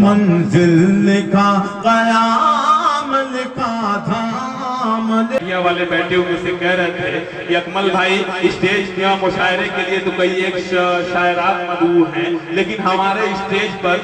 मंजिल लिखा कयाम लिखा धाम वाले बैठे हुए मुझसे कह रहे थे कि अकमल भाई स्टेज या मुशायरे के लिए तो कई एक शायरात मदऊ हैं, लेकिन हमारे स्टेज पर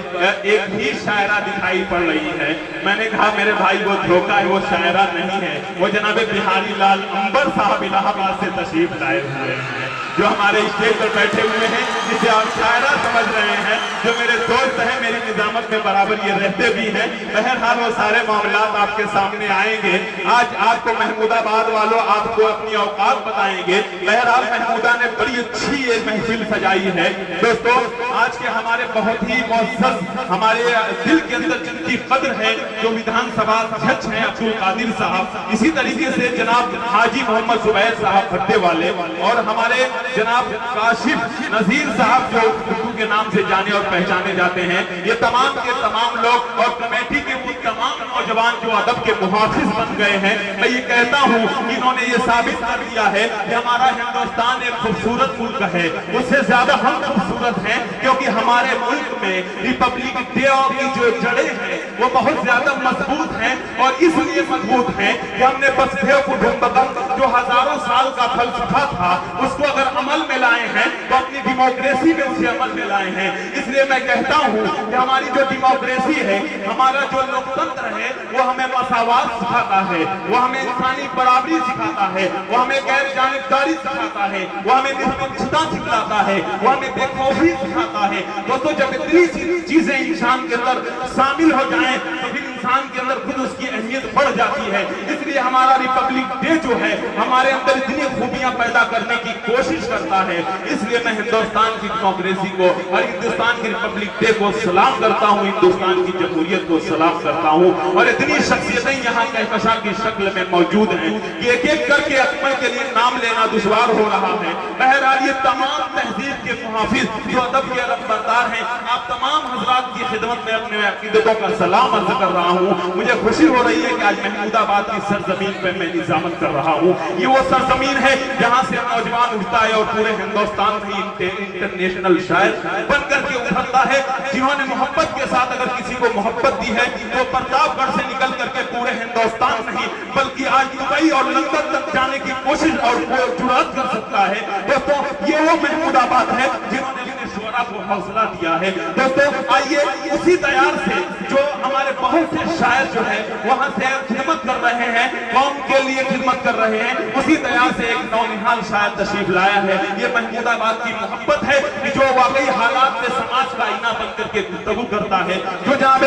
एक ही शायरा दिखाई पड़ रही है। मैंने कहा मेरे भाई वो धोखा है, वो शायरा नहीं है, वो जनाब बिहारी लाल अंबर साहब इलाहाबाद से तशरीफ लाए हुए हैं, जो हमारे स्टेज पर बैठे हुए हैं, जिसे आप शायरा समझ रहे हैं, जो मेरे दोस्त हैं, मेरी निजामत में बराबर ये रहते भी हैं। बहरहाल वो सारे मामलात आपके सामने आएंगे। आज आपको महमूदाबाद वालों आपको अपनी औकात बताएंगे। बहरहाल महमूदा ने बड़ी अच्छी ये महफिल सजाई है। दोस्तों आज के हमारे बहुत ही मुअज़्ज़ज़ हमारे दिल के अंदर जिनकी कद्र है, जो विधानसभा अध्यक्ष हैं अब्दुल कादिर साहब, इसी तरीके से जनाब हाजी मोहम्मद जुबैर साहब भट्टे वाले, और हमारे जनाब काशिफ नजीर साहब जो गुड्डू के नाम से जाने और पहचाने जाते हैं। ये तमाम के तमाम लोग और कमेटी के वो तमाम नौजवान जो अदब के मुहाफिज बन गए हैं। मैं ये कहता हूँ कि इन्होंने ये साबित कर दिया है कि हमारा हिंदुस्तान एक खूबसूरत मुल्क है, उससे ज्यादा हम खूबसूरत हैं, क्योंकि हमारे मुल्क में रिपब्लिक डे की जो जड़ें हैं वो बहुत ज्यादा मजबूत हैं, और इसलिए मजबूत हैं कि हमने बसदेव कुटुंबकम जो हजारों साल का फलसफा था उसको अगर अमल में लाए हैं, तो अपनी डेमोक्रेसी में उसे अमल में लाए हैं। इसलिए मैं कहता हूँ कि हमारी जो डेमोक्रेसी है, हमारा जो लोकतंत्र है, वो हमें मसावात सिखाता है, वो हमें इंसानी बराबरी सिखाता है, वो हमें गैर जानिबदारी सिखाता है, वो हमें निष्पक्षता सिखाता है, वो हमें बेखौफी सिखाता है। दोस्तों जब इतनी चीजें इंसान के अंदर शामिल हो जाएं, तो फिर इंसान के अंदर खुद उसकी अहमियत बढ़ जाती है। इसलिए हमारा रिपब्लिक डे जो है हमारे अंदर इतनी खूबियां पैदा करने की कोशिश करता है। इसलिए मैं हिंदुस्तान की डेमोक्रेसी को और हिंदुस्तान की रिपब्लिक डे को सलाम करता हूँ, हिंदुस्तान की जमहूरियत को सलाम करता हूँ। और इतनी शख्सियतें यहाँ कहकशा की शक्ल में मौजूद हैं कि एक एक करके अकमल के लिए नाम लेना दुश्वार हो रहा है। बहरहाल ये तमाम तहजीब के मुहाफिज जो अदब के अलमबरदार हैं, आप तमाम हजरात की खिदमत में अपने अकीदतों का सलाम अर्ज कर रहा हूँ। मुझे खुशी हो रही है कि आज महमूदाबाद की सरजमीन पर मैं निजामत कर रहा हूँ। ये वो सरजमीन है जहाँ से नौजवान उठता है और पूरे हिंदुस्तान में इंटरनेशनल शायर बनकर के उभरता है। जिन्होंने मोहब्बत के साथ अगर किसी को मोहब्बत दी है, तो प्रतापगढ़ से निकल करके पूरे हिंदुस्तान नहीं बल्कि आज दुबई और लंदन तक जाने की कोशिश और जुरात कर सकता है। दोस्तों ये वो महमूदाबाद है जिन्होंने अपने शुरा को हौसला दिया है। दोस्तों आइए उसी तैयार से जो हमारे बहुत से शायर जो है वहां से खिदमत कर रहे हैं, कौम के लिए खिदमत कर रहे हैं, उसी तैयार से एक नौनिहाल शायर तशरीफ लाया है। ये महमूदाबाद की मोहब्बत है कि जो वाकई हालात में समाज का आईना बन करके गुफ्तगू करता है, जो जनाब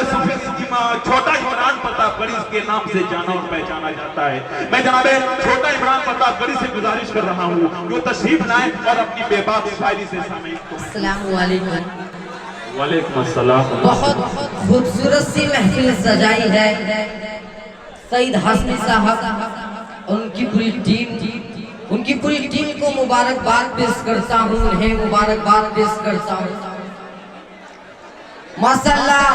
छोटा इमरान प्रतापगढ़ी के नाम से जाना और पहचाना जाता है। मैं जनाब छोटा इमरान प्रतापगढ़ी से गुजारिश कर रहा हूँ जो तशरीफ लाए और अपनी बेबाक शायरी से वालेकुम अस्सलाम। बहुत खूबसूरत सी महफिल सजाई है। सईद हाशमी साहब उनकी पूरी टीम को मुबारकबाद पेश करता हूँ, उन्हें मुबारकबाद पेश करता हूँ। माशाअल्लाह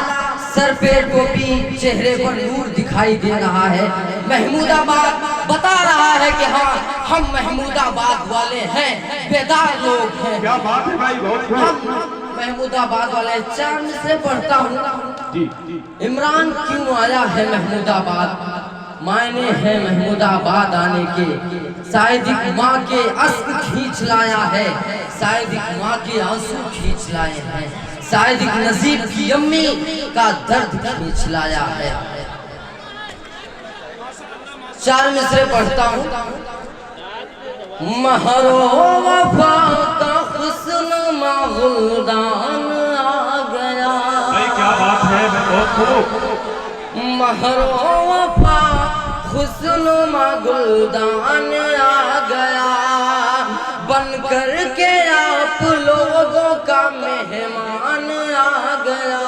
सर पे टोपी, चेहरे पर नूर दिखाई दे रहा है। महमूदाबाद बता रहा है कि हाँ हम महमूदाबाद वाले हैं, बेदार लोग हैं। क्या बात है भाई, बहुत हम महमूदाबाद वाले। चांद से पढ़ता हूँ, इमरान क्यों आया है महमूदाबाद, मायने है महमूदाबाद आने के, शायद एक माँ के अश्क खींच लाया है, शायद एक माँ के आंसू खींच लाए हैं, शायद एक नजीब की अम्मी का दर्द खींच लाया है। चार मिसरे पढ़ता हूँ। महरो वफा का हुस्न माहुदान आ गया। क्या बात है, महरो वफा हुस्न मागुलदान आ गया, बन कर के आप लोगों का मेहमान आ गया।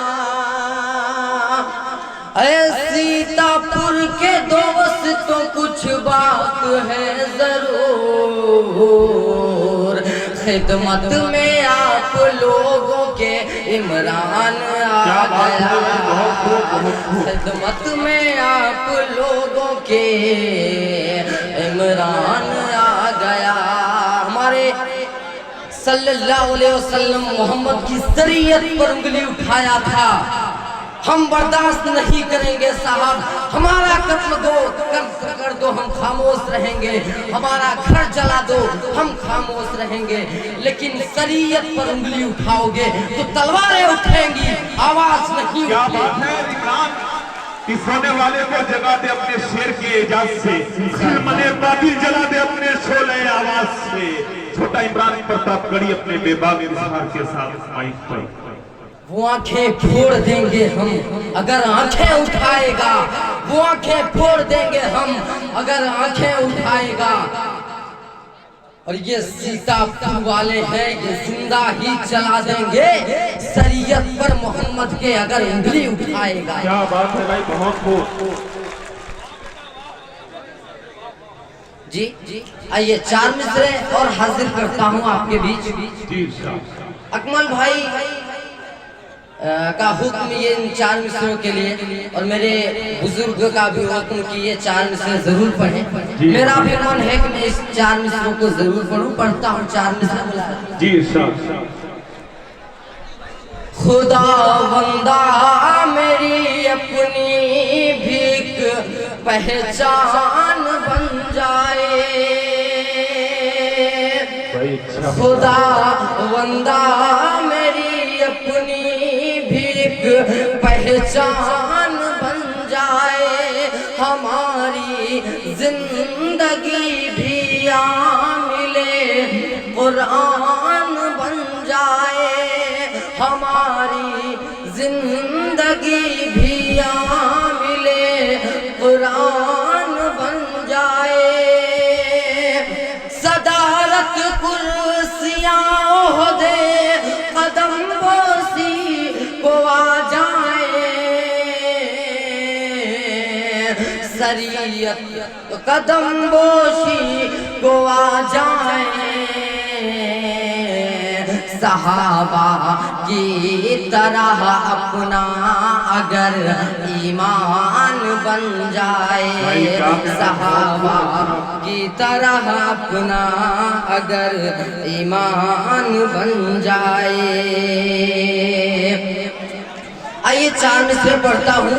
सीतापुर के दोस्तों कुछ बात है जरूर, खिदमत में आप लोगों के इमरान आ गया, खिदमत में आप लोगों के इमरान आ गया। हमारे सल्लल्लाहु अलैहि वसल्लम मोहम्मद की शरीयत पर उंगली उठाया था हम बर्दाश्त नहीं करेंगे साहब। हमारा कत्ल कर दो, हम खामोश रहेंगे। हमारा घर जला दो, हम खामोश रहेंगे। लेकिन शरीयत पर उंगली उठाओगे तो तलवारें उठेंगी, आवाज नहीं। क्या बात है इमरान, कि सोने वाले को जगा दे अपने शेर की एजाज से, खिलमने बातिल जला दे अपने शोले आवाज से। छोटा इमरान प्रतापगढ़ी अपने बेबाक इजहार के साथ माइक पर। वो आंखें फोड़ देंगे हम अगर आंखें उठाएगा, वो आंखें फोड़ देंगे हम अगर आंखें उठाएगा। और ये सीतापुर वाले हैं, ये जिंदा ही जला देंगे शरीयत पर मोहम्मद के अगर उंगली उठाएगा। क्या बात है भाई, बहुत खूब। जी आइए 4 मिसरे और हाजिर करता हूँ आपके बीच। अकमल भाई का हुक्म ये इन 4 मिसरों के लिए, और मेरे बुजुर्ग का भी हुक्म कि ये 4 मिसरे जरूर पढ़ें। मेरा भी मन है कि मैं इस 4 मिसरों को जरूर पढ़ूं। पढ़ता हूँ 4 मिसरे। जी खुदा बंदा मेरी अपनी भीख पहचान बन जाए, खुदा बंदा मेरी अपनी भीख पहचान बन जाए। हमारी जिंदगी भी मिले कुरान बन जाए, हमारी जिंदगी भी मिले कुरान बन जाए। सदारत कुर्सियां ओहदे कदम बोसी को आ जाए, शरीयत कदम बोसी को आ जाए। सहाबा की तरह अपना अगर ईमान बन जाए, सहाबा की तरह अपना अगर ईमान बन जाए। आइए 4 मिसरे पढ़ता हूँ।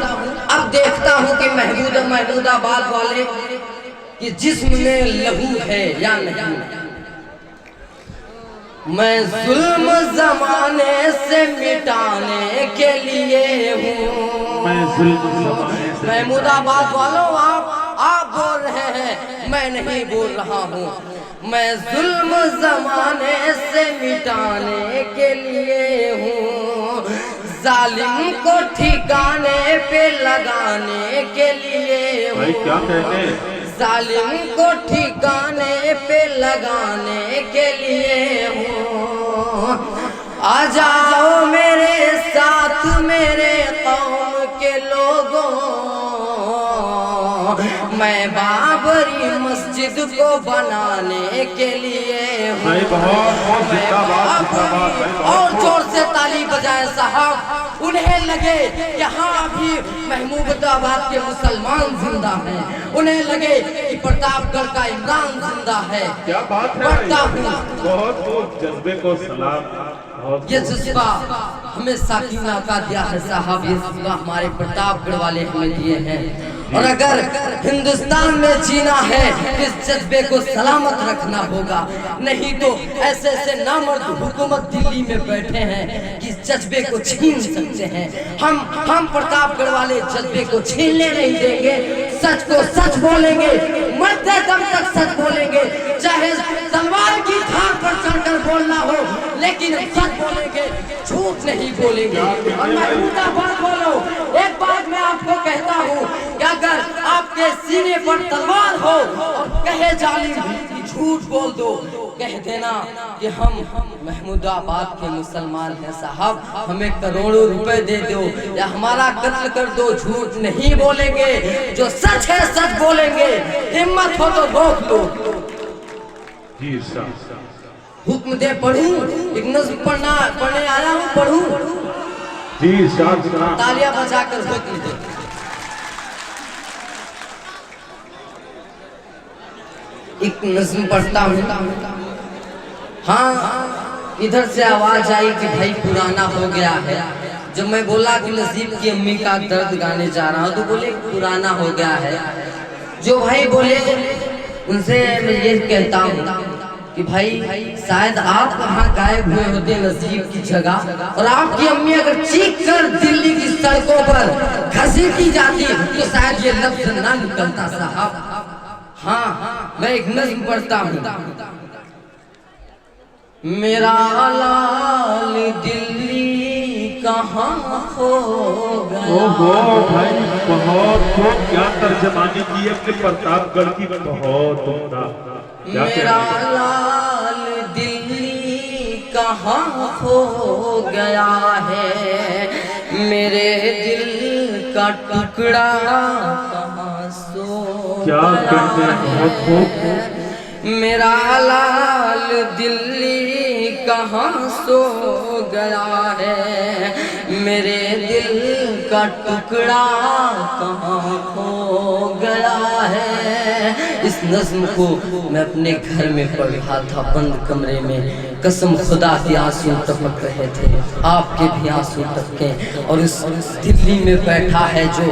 अब देखता हूँ कि महमूदाबाद वाले कि जिस्म में लहू है या नहीं। मैं जुल्म जमाने से मिटाने के लिए हूँ। महमूदाबाद वालों आप बोल रहे हैं, मैं नहीं बोल रहा हूँ। मैं जुल्म जमाने से मिटाने के लिए हूँ, जालिम को ठिकाने पे लगाने के लिए हूँ। क्या कहते हैं? जालिम को ठिकाने पे लगाने के लिए हूँ। आ जाओ मेरे साथ मेरे कौम के लोगों, मैं बाबरी मस्जिद को बनाने के लिए हूँ। और जोर से ताली बजाए साहब। उन्हें लगे यहाँ भी महमूदाबाद के मुसलमान जिंदा हैं, उन्हें लगे कि प्रतापगढ़ का इमरान जिंदा है। क्या बात है, बहुत जज्बे को सलाम। ये जज्बा हमें साकिना का दिया है साहब, ये जज्बा हमारे प्रतापगढ़ वाले हमें दिए हैं। और अगर हिंदुस्तान में जीना है इस जज्बे को सलामत रखना होगा, नहीं तो ऐसे ऐसे नामर्द हुकूमत दिल्ली में बैठे हैं कि जज्बे को छीन सकते हैं। हम प्रतापगढ़ वाले जज्बे को छीनने नहीं देंगे। सच को सच बोलेंगे, मरते दम तक सच बोलेंगे, चाहे तलवार की धार पर चढ़कर बोलना हो, लेकिन सच बोलेंगे, झूठ नहीं बोलेंगे। और महमूदाबाद बोलो, एक बात मैं आपको कहता हूँ कि अगर आपके सीने पर तलवार हो और कहे जालिम झूठ बोल दो, कह देना कि हम महमूदाबाद के मुसलमान हैं साहब, हमें करोड़ों रुपए दे दो या हमारा कत्ल कर दो, झूठ नहीं बोलेंगे। जो सच है सच बोलेंगे। हिम्मत हो तो रोक लो। जी हुक्म दे पढ़ूं, एक नज़्म पढ़ने आया हूँ, पढ़ूं। जी तालियां बजाकर हुक्म दे। एक नज़्म पढ़ता हूँ। हाँ, इधर से आवाज आई कि भाई पुराना हो गया है, जब मैं बोला कि नसीब की अम्मी का दर्द गाने जा रहा हूँ तो बोले पुराना हो गया है। जो भाई बोले उनसे मैं ये कहता हूँ कि भाई शायद आप वहाँ गायब हुए होते नसीब की जगह, और आपकी अम्मी अगर चीख कर दिल्ली की सड़कों पर घसीटी जाती तो शायद ये लफ्ज ना निकलता साहब। हाँ, मैं एक नज़्म पढ़ता हूँ। मेरा लाल दिल्ली कहाँ खो गया। ओहो भाई, बहुत तो क्या तर्जमानी की अपने प्रतापगढ़ की, बहुत उम्दा। मेरा लाल दिल्ली कहाँ खो गया है, मेरे दिल का टुकड़ा कहाँ सो क्या कहते हैं। मेरा लाल दिल्ली कहाँ सो गया है, मेरे दिल का टुकड़ा कहाँ खो गया है। इस नज़्म को मैं अपने घर में पढ़ा था बंद कमरे में। कसम खुदा के आंसू टपक रहे थे, आपके भी आंसू टपके। और उस दिल्ली में बैठा है जो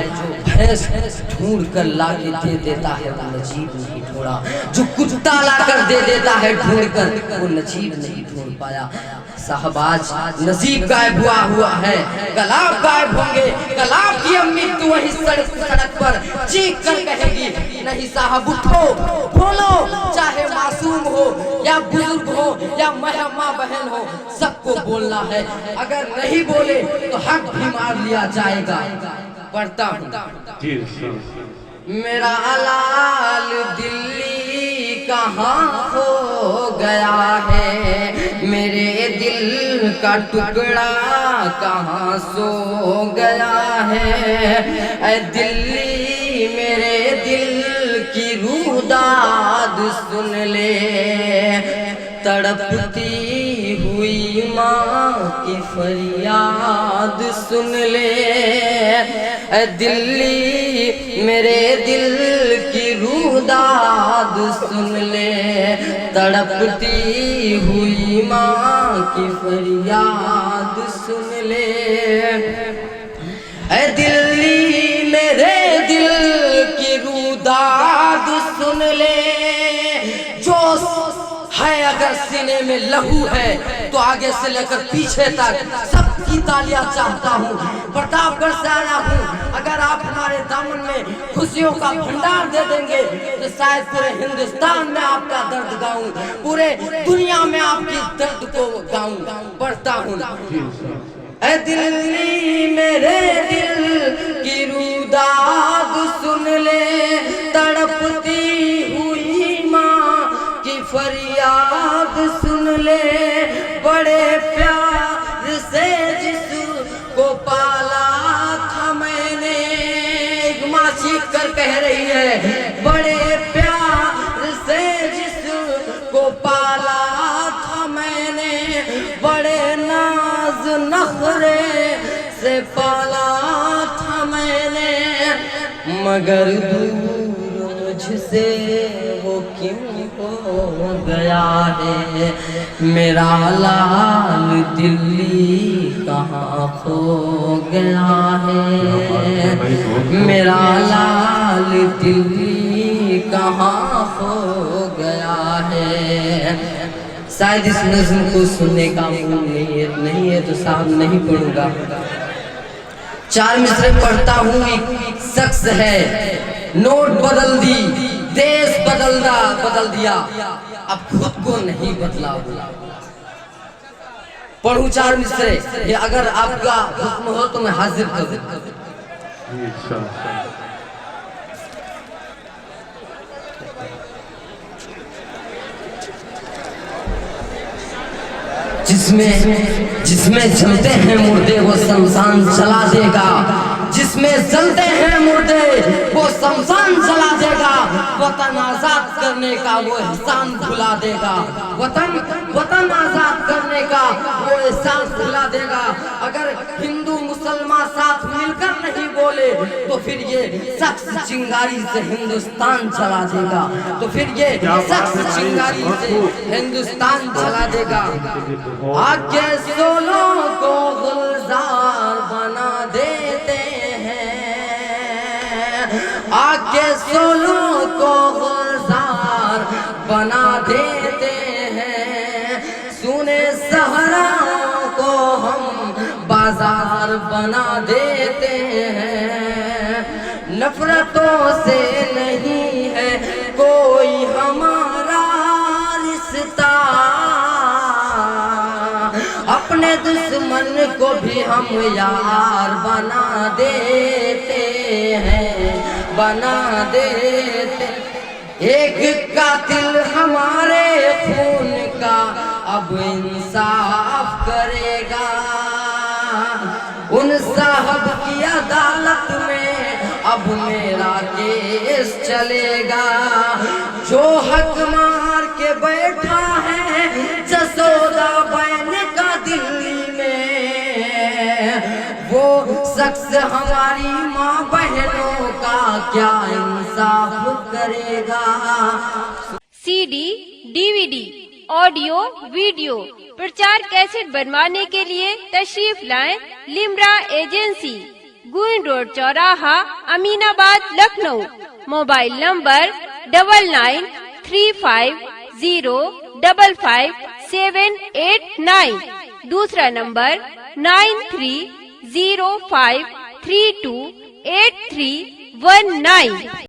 भैंस ढूंढ कर ला के दे देता है वो नजीब नहीं ढूंढा, जो कुत्ता ला कर दे देता है ढूंढ कर वो नजीब नहीं ढूंढ पाया। साहब आज नजीब गायब हुआ है, कल आप गायब होंगे, कल आपकी अम्मी तो वही सड़क पर चीख कर कहेगी नहीं साहब उठो बोलो, चाहे मासूम हो या बुजुर्ग हो या माँ बहन हो, सबको बोलना है। अगर नहीं बोले तो हक भी मार लिया जाएगा। पढ़ता हूँ। मेरा लाल दिल्ली कहाँ खो गया है, मेरे दिल का टुकड़ा कहाँ सो गया है। ऐ दिल्ली मेरे दिल की रूदाद सुन ले, तड़पती हुई माँ की फरियाद सुन ले। ऐ दिल्ली मेरे दिल की रूदाद सुन ले, तड़पती हुई माँ की फरियाद सुन ले। ऐ दिल्ली मेरे दिल की रूदाद सुन ले, जो है अगर सीने में लहू है तो आगे से लेकर पीछे तक सबकी तालियां चाहता हूँ। प्रतापगढ़ से आया हूँ, अगर आप हमारे दामन में खुशियों का भंडार दे देंगे तो शायद पूरे हिंदुस्तान में आपका दर्द गाऊं, पूरे दुनिया में आपकी दर्द को गाऊं। पढ़ता हूँ। ऐ दिल्ली मेरे दिल की रूदाद सुन ले, तड़पती हुई माँ की फरियाद सुन ले। बड़े प्यार से जिसको पाला था मैंने, एक माँ चीख कर कह रही है, बड़े प्यार से जिसको पाला था मैंने, बड़े नाज नखरे से पाला था मैंने, मगर दूर मुझसे वो क्यों हो गया है। मेरा लाल दिल्ली कहाँ खो गया है, मेरा लाल दिल्ली कहाँ खो गया है। शायद इस नज़्म को सुनने का मूड नहीं है तो साहब नहीं पढ़ूंगा। चार मिसरे पढ़ता हूँ। एक शख्स है, नोट बदल दी, देश बदल दिया, अब खुद को नहीं बदला। पढ़ूं चार मिसरे, ये अगर आपका हुक्म हो तो मैं हाजिर कर दूं। जिसमें जलते हैं मुर्दे वो शमशान जला देगा, जिसमें जलते हैं मुर्दे वो शमशान जला देगा। वतन आजाद करने का वो एहसान भुला देगा, वतन आजाद करने का वो एहसान भुला देगा। अगर हिंदू मुसलमान साथ मिलकर नहीं बोले तो फिर ये शख्स चिंगारी से हिंदुस्तान जला देगा, तो फिर ये शख्स चिंगारी से हिंदुस्तान जला देगा। आगे सोलों को गुलजार आके सोलों को गुलजार बना देते हैं, सुने सहराओं को हम बाजार बना देते हैं। नफरतों से नहीं है कोई हमारा रिश्ता, अपने दुश्मन को भी हम यार बना देते हैं, बना देते। एक कातिल हमारे खून का अब इंसाफ करेगा, उन साहब की अदालत में अब मेरा केस चलेगा। जो हक मार के बैठा है जसोदा बहन का दिल्ली में, वो शख्स हमारी माँ बहनों का क्या इंसाफ करेगा। सीडी, डीवीडी, ऑडियो, वीडियो प्रचार कैसेट बनवाने के लिए तशरीफ लाएं लिम्रा एजेंसी, गुइन रोड चौराहा, अमीनाबाद, लखनऊ। Mobile number 993550558789। दूसरा नंबर 9305328319।